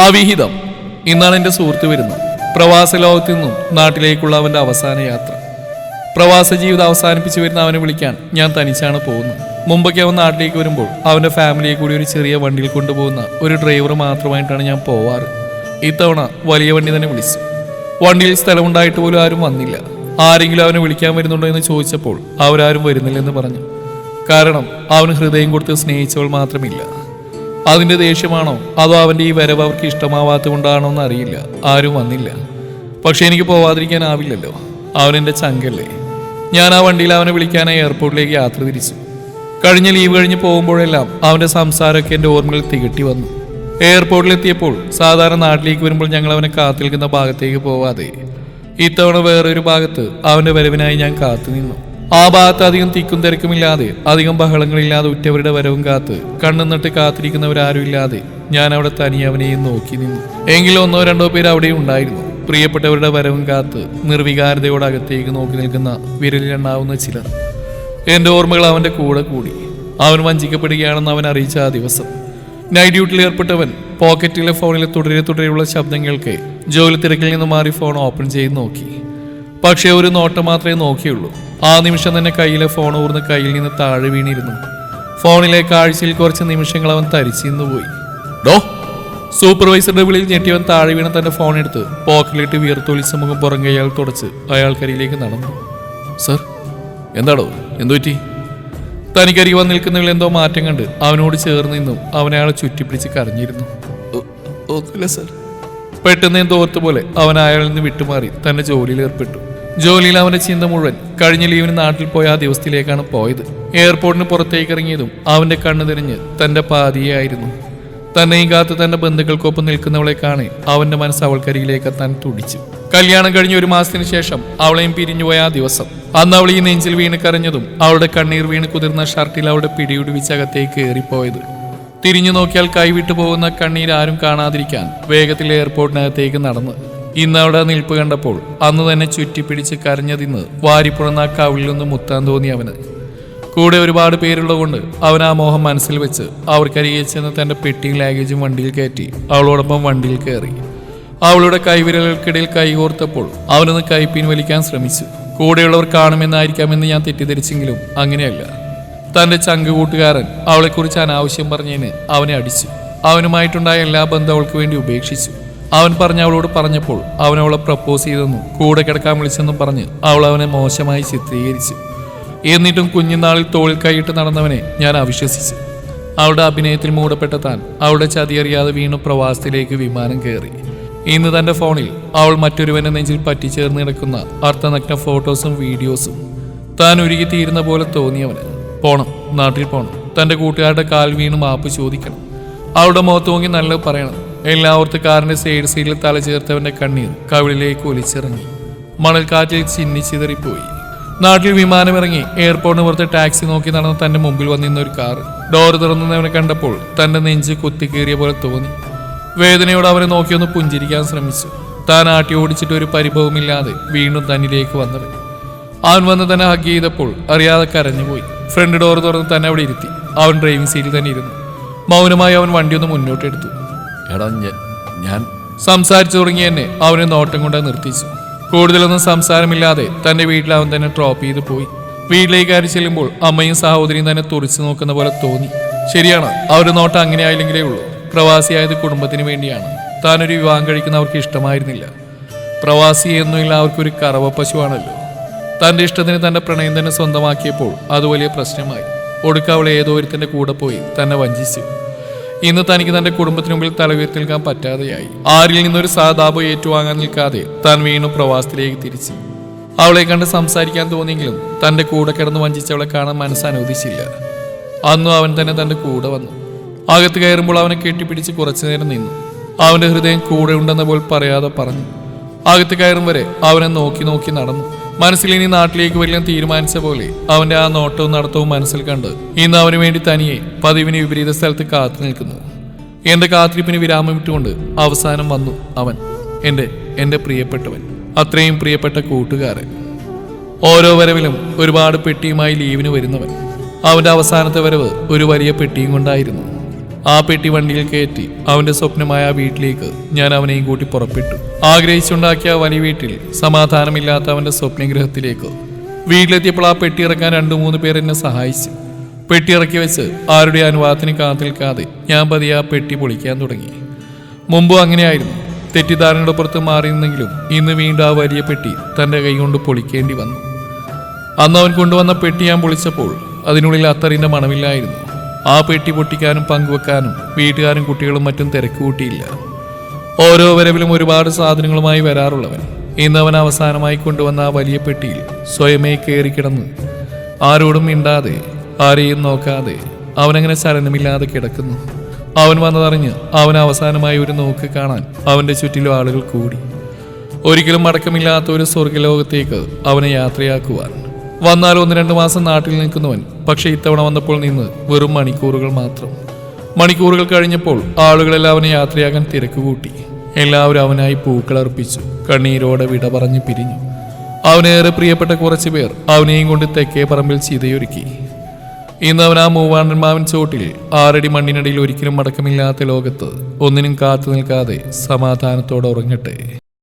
അവിഹിതം. ഇന്നാണ് എൻ്റെ സുഹൃത്ത് വരുന്നത്. പ്രവാസ ലോകത്തു നിന്നും നാട്ടിലേക്കുള്ള അവൻ്റെ അവസാന യാത്ര. പ്രവാസ ജീവിതം അവസാനിപ്പിച്ചു വരുന്ന അവനെ വിളിക്കാൻ ഞാൻ തനിച്ചാണ് പോകുന്നത്. മുമ്പൊക്കെ അവൻ നാട്ടിലേക്ക് വരുമ്പോൾ അവൻ്റെ ഫാമിലിയെ കൂടി ഒരു ചെറിയ വണ്ടിയിൽ കൊണ്ടുപോകുന്ന ഒരു ഡ്രൈവർ മാത്രമായിട്ടാണ് ഞാൻ പോവാറ്. ഇത്തവണ വലിയ വണ്ടി തന്നെ വിളിച്ചു. വണ്ടിയിൽ സ്ഥലമുണ്ടായിട്ട് പോലും ആരും വന്നില്ല. ആരെങ്കിലും അവനെ വിളിക്കാൻ വരുന്നുണ്ടോ എന്ന് ചോദിച്ചപ്പോൾ അവരാരും വരുന്നില്ലെന്ന് പറഞ്ഞു. കാരണം അവന് ഹൃദയം കൊടുത്ത് സ്നേഹിച്ചവൾ മാത്രമില്ല. അതിൻ്റെ ദേഷ്യമാണോ അതോ അവൻ്റെ ഈ വരവ് അവർക്ക് ഇഷ്ടമാവാത്ത കൊണ്ടാണോ എന്ന് അറിയില്ല. ആരും വന്നില്ല. പക്ഷെ എനിക്ക് പോവാതിരിക്കാനാവില്ലല്ലോ. അവനെൻ്റെ ചങ്കല്ലേ. ഞാൻ ആ വണ്ടിയിൽ അവനെ വിളിക്കാനായി എയർപോർട്ടിലേക്ക് യാത്ര തിരിച്ചു. കഴിഞ്ഞ ലീവ് കഴിഞ്ഞ് പോകുമ്പോഴെല്ലാം അവൻ്റെ സംസാരമൊക്കെ എൻ്റെ ഓർമ്മകളിൽ തികട്ടി വന്നു. എയർപോർട്ടിലെത്തിയപ്പോൾ സാധാരണ നാട്ടിലേക്ക് വരുമ്പോൾ ഞങ്ങൾ അവനെ കാത്തിരിക്കുന്ന ഭാഗത്തേക്ക് പോവാതെ ഇത്തവണ വേറൊരു ഭാഗത്ത് അവൻ്റെ വരവിനായി ഞാൻ കാത്തു നിന്നു. ആ ഭാഗത്ത് അധികം തിക്കും തിരക്കുമില്ലാതെ അധികം ബഹളങ്ങളില്ലാതെ ഉറ്റവരുടെ വരവും കാത്ത് കണ്ണുന്നിട്ട് കാത്തിരിക്കുന്നവരാരും ഇല്ലാതെ ഞാൻ അവിടെ തനിയെ അവനെയും നോക്കി നിന്നു. എങ്കിലും 1-2 പേര് അവിടെയും ഉണ്ടായിരുന്നു. പ്രിയപ്പെട്ടവരുടെ വരവും കാത്ത് നിർവികാരതയോടെ അകത്തേക്ക് നോക്കി നിൽക്കുന്ന വിരലിലെണ്ണാവുന്ന ചിലർ. എൻ്റെ ഓർമ്മകൾ അവൻ്റെ കൂടെ കൂടി. അവൻ വഞ്ചിക്കപ്പെടുകയാണെന്ന് അവൻ അറിയിച്ച ആ ദിവസം. നൈറ്റ് ഡ്യൂട്ടിയിൽ ഏർപ്പെട്ടവൻ പോക്കറ്റിലെ ഫോണിലെ തുടരെയുള്ള ശബ്ദങ്ങൾക്ക് ജോലി തിരക്കിൽ നിന്ന് മാറി ഫോൺ ഓപ്പൺ ചെയ്ത് നോക്കി. പക്ഷേ ഒരു നോട്ടം മാത്രമേ നോക്കിയുള്ളൂ. ആ നിമിഷം തന്നെ കയ്യിലെ ഫോൺ ഊർന്ന് കയ്യിൽ നിന്ന് താഴെ വീണിരുന്നു. ഫോണിലെ കാഴ്ചയിൽ കുറച്ച് നിമിഷങ്ങൾ അവൻ തരിച്ചിന്ന് പോയി. ഡോ സൂപ്പർവൈസറുടെ വിളിയിൽ ഞെട്ടിയവൻ താഴെ വീണ തന്റെ ഫോൺ എടുത്ത് പോക്കറ്റിലിട്ട് വിയർത്തൊലിച്ച മുഖം പുറങ്കയാൽ തുടച്ച് അയാൾക്കരിയിലേക്ക് നടന്നു. സർ, എന്താടോ, എന്തുപറ്റി? തനിക്കരികെ വന്ന് നിൽക്കുന്നതിൽ എന്തോ മാറ്റം കണ്ട് അവനോട് ചേർന്ന് നിന്നും അവനെ അയാളെ ചുറ്റിപ്പിടിച്ച് കരഞ്ഞിരുന്നു. ഒന്നുമില്ല സർ. പെട്ടെന്ന് എന്തോ ഓർത്തുപോലെ അവൻ അയാളിൽ നിന്ന് വിട്ടുമാറി തന്റെ ജോലിയിൽ ഏർപ്പെട്ടു. ജോലിയിൽ അവന്റെ ചിന്ത മുഴുവൻ കഴിഞ്ഞ ലീവിന് നാട്ടിൽ പോയ ആ ദിവസത്തിലേക്കാണ് പോയത്. എയർപോർട്ടിന് പുറത്തേക്ക് ഇറങ്ങിയതും അവന്റെ കണ്ണു തിരിഞ്ഞ് തന്റെ പാതിയായിരുന്നു. തന്നെയും കാത്ത് തന്റെ ബന്ധുക്കൾക്കൊപ്പം നിൽക്കുന്നവളെ കാണി അവന്റെ മനസ്സ് അവൾക്കരികിലേക്ക് എത്താൻ തുടിച്ചു. കല്യാണം കഴിഞ്ഞ 1 മാസത്തിന് ശേഷം അവളെയും പിരിഞ്ഞുപോയ ആ ദിവസം, അന്ന് അവൾ ഈ നെഞ്ചിൽ വീണ് കരഞ്ഞതും അവളുടെ കണ്ണീർ വീണ് കുതിർന്ന ഷർട്ടിൽ അവളുടെ പിടിയുടിവിച്ചകത്തേക്ക് കയറിപ്പോയത്. തിരിഞ്ഞു നോക്കിയാൽ കൈവിട്ടു പോകുന്ന കണ്ണീർ ആരും കാണാതിരിക്കാൻ വേഗത്തിൽ എയർപോർട്ടിനകത്തേക്ക് നടന്ന് ഇന്ന് അവിടെ നിൽപ്പ് കണ്ടപ്പോൾ അന്ന് തന്നെ ചുറ്റിപ്പിടിച്ച് കരഞ്ഞതിന്ന് വാരിപ്പുറന്ന ആ കവിളിലൊന്ന് മുത്താൻ തോന്നി അവന്. കൂടെ ഒരുപാട് പേരുള്ളതുകൊണ്ട് അവൻ ആ മോഹം മനസ്സിൽ വെച്ച് അവർക്കരികെ ചെന്ന് തന്റെ പെട്ടിയും ലാഗേജും വണ്ടിയിൽ കയറ്റി അവളോടൊപ്പം വണ്ടിയിൽ കയറി. അവളുടെ കൈവിരലുകൾക്കിടയിൽ കൈകോർത്തപ്പോൾ അവനൊന്ന് കൈപ്പിൻ വലിക്കാൻ ശ്രമിച്ചു. കൂടെയുള്ളവർ കാണുമെന്നായിരിക്കാമെന്ന് ഞാൻ തെറ്റിദ്ധരിച്ചെങ്കിലും അങ്ങനെയല്ല. തന്റെ ചങ്ക് കൂട്ടുകാരൻ അവളെക്കുറിച്ച് അനാവശ്യം പറഞ്ഞതിന് അവനെ അടിച്ചു. അവനുമായിട്ടുണ്ടായ എല്ലാ ബന്ധവും അവൾക്ക് വേണ്ടി ഉപേക്ഷിച്ചു. അവൻ അവളോട് പറഞ്ഞപ്പോൾ അവൻ അവളെ പ്രപ്പോസ് ചെയ്തെന്നും കൂടെ കിടക്കാൻ വിളിച്ചെന്നും പറഞ്ഞ് അവൾ അവനെ മോശമായി ചിത്രീകരിച്ചു. എന്നിട്ടും കുഞ്ഞുനാളിൽ തോളിൽ കൈയിട്ട് നടന്നവനെ ഞാൻ അവിശ്വസിച്ചു. അവളുടെ അഭിനയത്തിൽ മൂടപ്പെട്ട താൻ അവളുടെ ചതിയറിയാതെ വീണു പ്രവാസത്തിലേക്ക് വിമാനം കയറി. ഇന്ന് തന്റെ ഫോണിൽ അവൾ മറ്റൊരുവന്റെ നെഞ്ചിൽ പറ്റിച്ചേർന്ന് കിടക്കുന്ന അർത്ഥനഗ്ന ഫോട്ടോസും വീഡിയോസും. താൻ ഉരുകി തീരുന്ന പോലെ തോന്നിയവന് പോണം, നാട്ടിൽ പോണം, തന്റെ കൂട്ടുകാരുടെ കാൽ വീണ് മാപ്പ് ചോദിക്കണം, അവളുടെ മുഖത്ത് നോക്കി നല്ലത് പറയണം. എല്ലാവർത്ത് കാറിന്റെ സൈഡ് സീറ്റിൽ തല ചേർത്തവന്റെ കണ്ണീർ കവിളിലേക്ക് ഒലിച്ചിറങ്ങി മണൽക്കാറ്റിൽ ചിന്നിച്ചിതറിപ്പോയി. നാട്ടിൽ വിമാനമിറങ്ങി എയർപോർട്ടിന് പുറത്ത് ടാക്സി നോക്കി നടന്ന് തന്റെ മുമ്പിൽ വന്നിരുന്ന ഒരു കാർ ഡോർ തുറന്നവനെ കണ്ടപ്പോൾ തന്റെ നെഞ്ച് കുത്തിക്കീറിയ പോലെ തോന്നി. വേദനയോട് അവനെ നോക്കിയൊന്ന് പുഞ്ചിരിക്കാൻ ശ്രമിച്ചു. താൻ ആട്ടി ഓടിച്ചിട്ട് ഒരു പരിഭവമില്ലാതെ വീണ്ടും തന്നിലേക്ക് വന്നത്. അവൻ വന്ന് തന്നെ ഹഗ് ചെയ്തപ്പോൾ അറിയാതെ കരഞ്ഞുപോയി. ഫ്രണ്ട് ഡോർ തുറന്ന് തന്നെ അവിടെ ഇരുത്തി. അവൻ ഡ്രൈവിംഗ് സീറ്റിൽ തന്നെ ഇരുന്നു. മൗനമായി അവൻ വണ്ടി ഒന്ന് മുന്നോട്ടെടുത്തു. എടാ, ഞാൻ സംസാരിച്ചു തുടങ്ങി എന്നെ അവനെ നോട്ടം കൊണ്ട് നിർത്തിച്ചു. കൂടുതലൊന്നും സംസാരമില്ലാതെ തന്റെ വീട്ടിൽ അവൻ തന്നെ ഡ്രോപ്പ് ചെയ്ത് പോയി. വീട്ടിലേക്ക് കയറി ചെല്ലുമ്പോൾ അമ്മയും സഹോദരിയും തന്നെ തുറച്ചു നോക്കുന്ന പോലെ തോന്നി. ശരിയാണ്, അവരുടെ നോട്ടം അങ്ങനെ ആയില്ലെങ്കിലേ ഉള്ളൂ. പ്രവാസിയായത് കുടുംബത്തിന് വേണ്ടിയാണ്. താനൊരു വിവാഹം കഴിക്കുന്ന അവർക്ക് ഇഷ്ടമായിരുന്നില്ല. പ്രവാസി എന്നുമില്ല, അവർക്കൊരു കറവ പശുവാണല്ലോ. തന്റെ ഇഷ്ടത്തിന് തന്റെ പ്രണയം തന്നെ സ്വന്തമാക്കിയപ്പോൾ അത് വലിയ പ്രശ്നമായി. ഒടുക്ക അവൾ ഏതോ ഒരുത്തന്റെ കൂടെ പോയി തന്നെ വഞ്ചിച്ചു. ഇന്ന് തനിക്ക് തന്റെ കുടുംബത്തിന് മുമ്പിൽ തലയുയർത്തി നിൽക്കാൻ പറ്റാതെയായി. ആരിൽ നിന്നൊരു സഹതാപം ഏറ്റുവാങ്ങാൻ നിൽക്കാതെ താൻ വീണ്ടും പ്രവാസത്തിലേക്ക് തിരിച്ചു. അവളെ കണ്ട് സംസാരിക്കാൻ തോന്നിയെങ്കിലും തന്റെ കൂടെ കിടന്ന് വഞ്ചിച്ചവളെ കാണാൻ മനസ്സ് അനുവദിച്ചില്ല. അന്നും അവൻ തന്നെ തന്റെ കൂടെ വന്നു. അകത്ത് കയറുമ്പോൾ അവനെ കെട്ടിപ്പിടിച്ച് കുറച്ചു നേരം നിന്നു. അവന്റെ ഹൃദയം കൂടെ ഉണ്ടെന്ന പോൽ പറയാതെ പറഞ്ഞു. അകത്ത് കയറും വരെ അവനെ നോക്കി നോക്കി നടന്നു. മനസ്സിൽ ഇനി നാട്ടിലേക്ക് വരില്ലാൻ തീരുമാനിച്ച പോലെ അവന്റെ ആ നോട്ടവും നടത്തവും മനസ്സിൽ കണ്ട് ഇന്ന് അവന് വേണ്ടി തനിയെ പതിവിന് വിപരീത സ്ഥലത്ത് കാത്തു നിൽക്കുന്നു. എന്റെ കാത്തിരിപ്പിന് വിരാമം വിട്ടുകൊണ്ട് അവസാനം വന്നു അവൻ, എന്റെ പ്രിയപ്പെട്ടവൻ, അത്രയും പ്രിയപ്പെട്ട കൂട്ടുകാരൻ. ഓരോ വരവിലും ഒരുപാട് പെട്ടിയുമായി ലീവിന് വരുന്നവൻ. അവന്റെ അവസാനത്തെ വരവ് ഒരു വലിയ പെട്ടിയും കൊണ്ടായിരുന്നു. ആ പെട്ടി വണ്ടിയിൽ കയറ്റി അവന്റെ സ്വപ്നമായ ആ വീട്ടിലേക്ക് ഞാൻ അവനെയും കൂട്ടി പുറപ്പെട്ടു. ആഗ്രഹിച്ചുണ്ടാക്കിയ വലിയ വീട്ടിൽ സമാധാനമില്ലാത്ത അവന്റെ സ്വപ്നഗ്രഹത്തിലേക്ക് വീട്ടിലെത്തിയപ്പോൾ ആ പെട്ടി ഇറക്കാൻ 2-3 പേർ എന്നെ സഹായിച്ചു. പെട്ടി ഇറക്കി വെച്ച് ആരുടെ അനുവാദത്തിന് കാത്തിൽക്കാതെ ഞാൻ പതിയെ ആ പെട്ടി പൊളിക്കാൻ തുടങ്ങി. മുമ്പും അങ്ങനെയായിരുന്നു. തെറ്റിദ്ധാരണയുടെ പുറത്ത് മാറി നിന്നെങ്കിലും ഇന്ന് വീണ്ടും ആ വലിയ പെട്ടി തൻ്റെ കൈകൊണ്ട് പൊളിക്കേണ്ടി വന്നു. അന്ന് അവൻ കൊണ്ടുവന്ന പെട്ടി ഞാൻ പൊളിച്ചപ്പോൾ അതിനുള്ളിൽ അത്തറിൻ്റെ മണമില്ലായിരുന്നു. ആ പെട്ടി പൊട്ടിക്കാനും പങ്കുവെക്കാനും വീട്ടുകാരും കുട്ടികളും മറ്റും തിരക്ക് കൂട്ടിയില്ല. ഓരോ വരവിലും ഒരുപാട് സാധനങ്ങളുമായി വരാറുള്ളവൻ ഇന്ന് അവൻ അവസാനമായി കൊണ്ടുവന്ന ആ വലിയ പെട്ടിയിൽ സ്വയമേ കയറിക്കിടന്ന് ആരോടും മിണ്ടാതെ ആരെയും നോക്കാതെ അവനങ്ങനെ ചലനമില്ലാതെ കിടക്കുന്നു. അവൻ വന്നതറിഞ്ഞ് അവൻ അവസാനമായി ഒരു നോക്ക് കാണാൻ അവൻ്റെ ചുറ്റിലും ആളുകൾ കൂടി. ഒരിക്കലും മടക്കമില്ലാത്ത ഒരു സ്വർഗലോകത്തേക്ക് അവനെ യാത്രയാക്കുവാൻ. വന്നാൽ 1-2 മാസം നാട്ടിൽ നിൽക്കുന്നവൻ പക്ഷെ ഇത്തവണ വന്നപ്പോൾ നിന്ന് വെറും മണിക്കൂറുകൾ മാത്രം. മണിക്കൂറുകൾ കഴിഞ്ഞപ്പോൾ ആളുകളെല്ലാം അവനെ യാത്രയാകാൻ തിരക്ക് കൂട്ടി. എല്ലാവരും അവനായി പൂക്കളർപ്പിച്ചു. കണ്ണീരോടെ വിട പറഞ്ഞ് പിരിഞ്ഞു. അവനേറെ പ്രിയപ്പെട്ട കുറച്ച് പേർ അവനെയും കൊണ്ട് തെക്കേ പറമ്പിൽ ചിതയൊരുക്കി. ഇന്ന് അവൻ ആ മൂവാണ്ടന്മാവൻ ചോട്ടിൽ 6 അടി മണ്ണിനടിയിൽ ഒരിക്കലും മടക്കമില്ലാത്ത ലോകത്ത് ഒന്നിനും കാത്തു നിൽക്കാതെ സമാധാനത്തോടെ ഉറങ്ങട്ടെ.